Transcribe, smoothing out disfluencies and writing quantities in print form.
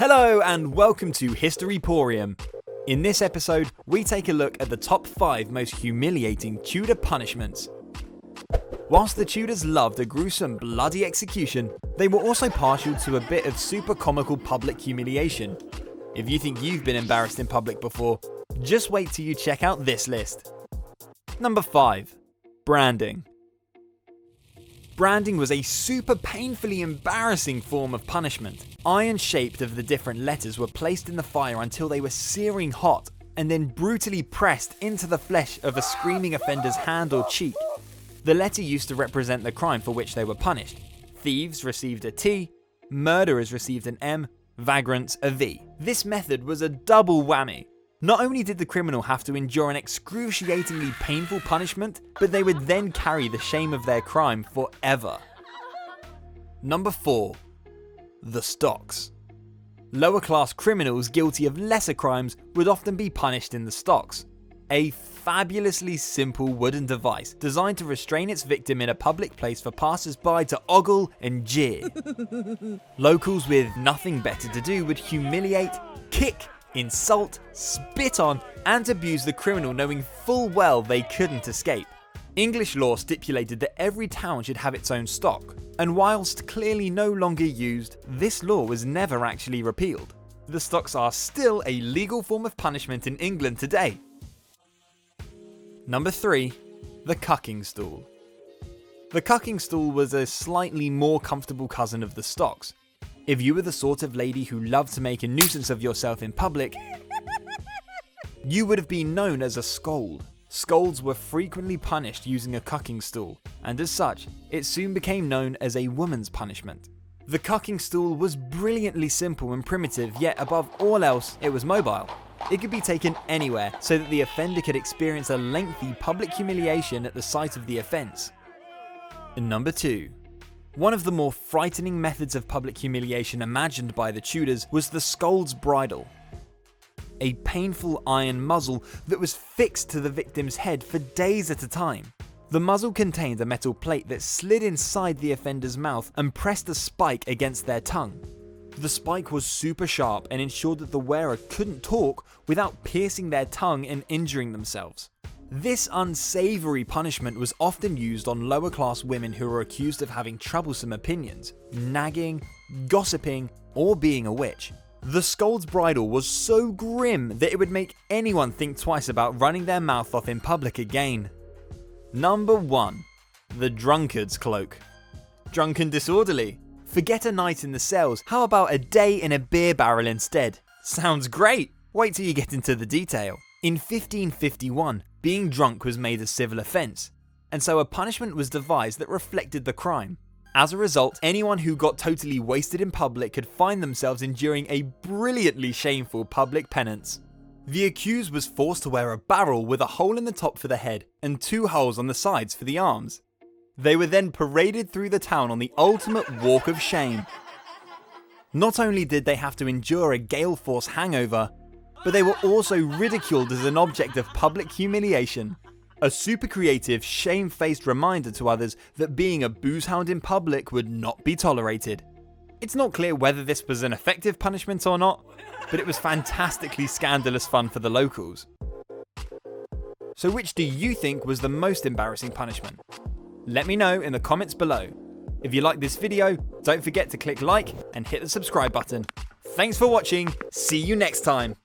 Hello and welcome to Historyporium. In this episode, we take a look at the top 5 most humiliating Tudor punishments. Whilst the Tudors loved a gruesome, bloody execution, they were also partial to a bit of super comical public humiliation. If you think you've been embarrassed in public before, just wait till you check out this list. Number 5. Branding. Branding was a super painfully embarrassing form of punishment. Iron shaped of the different letters were placed in the fire until they were searing hot and then brutally pressed into the flesh of a screaming offender's hand or cheek. The letter used to represent the crime for which they were punished. Thieves received a T, murderers received an M, vagrants a V. This method was a double whammy. Not only did the criminal have to endure an excruciatingly painful punishment, but they would then carry the shame of their crime forever. Number 4. The stocks. Lower class criminals guilty of lesser crimes would often be punished in the stocks, a fabulously simple wooden device designed to restrain its victim in a public place for passers-by to ogle and jeer. Locals with nothing better to do would humiliate, kick, insult, spit on, and abuse the criminal, knowing full well they couldn't escape. English law stipulated that every town should have its own stock, and whilst clearly no longer used, this law was never actually repealed. The stocks are still a legal form of punishment in England today. Number 3. The Cucking Stool. The Cucking Stool was a slightly more comfortable cousin of the stocks. If you were the sort of lady who loved to make a nuisance of yourself in public, you would have been known as a scold. Scolds were frequently punished using a cucking stool, and as such, it soon became known as a woman's punishment. The cucking stool was brilliantly simple and primitive, yet above all else, it was mobile. It could be taken anywhere so that the offender could experience a lengthy public humiliation at the site of the offence. Number 2. One of the more frightening methods of public humiliation imagined by the Tudors was the Scold's Bridle, a painful iron muzzle that was fixed to the victim's head for days at a time. The muzzle contained a metal plate that slid inside the offender's mouth and pressed a spike against their tongue. The spike was super sharp and ensured that the wearer couldn't talk without piercing their tongue and injuring themselves. This unsavoury punishment was often used on lower class women who were accused of having troublesome opinions, nagging, gossiping, or being a witch. The Scold's Bridle was so grim that it would make anyone think twice about running their mouth off in public again. Number 1. The Drunkard's Cloak. Drunk and disorderly. Forget a night in the cells, how about a day in a beer barrel instead? Sounds great! Wait till you get into the detail. In 1551, being drunk was made a civil offence, and so a punishment was devised that reflected the crime. As a result, anyone who got totally wasted in public could find themselves enduring a brilliantly shameful public penance. The accused was forced to wear a barrel with a hole in the top for the head and 2 holes on the sides for the arms. They were then paraded through the town on the ultimate walk of shame. Not only did they have to endure a gale force hangover, but they were also ridiculed as an object of public humiliation. A super creative, shame-faced reminder to others that being a boozehound in public would not be tolerated. It's not clear whether this was an effective punishment or not, but it was fantastically scandalous fun for the locals. So which do you think was the most embarrassing punishment? Let me know in the comments below. If you like this video, don't forget to click like and hit the subscribe button. Thanks for watching, see you next time.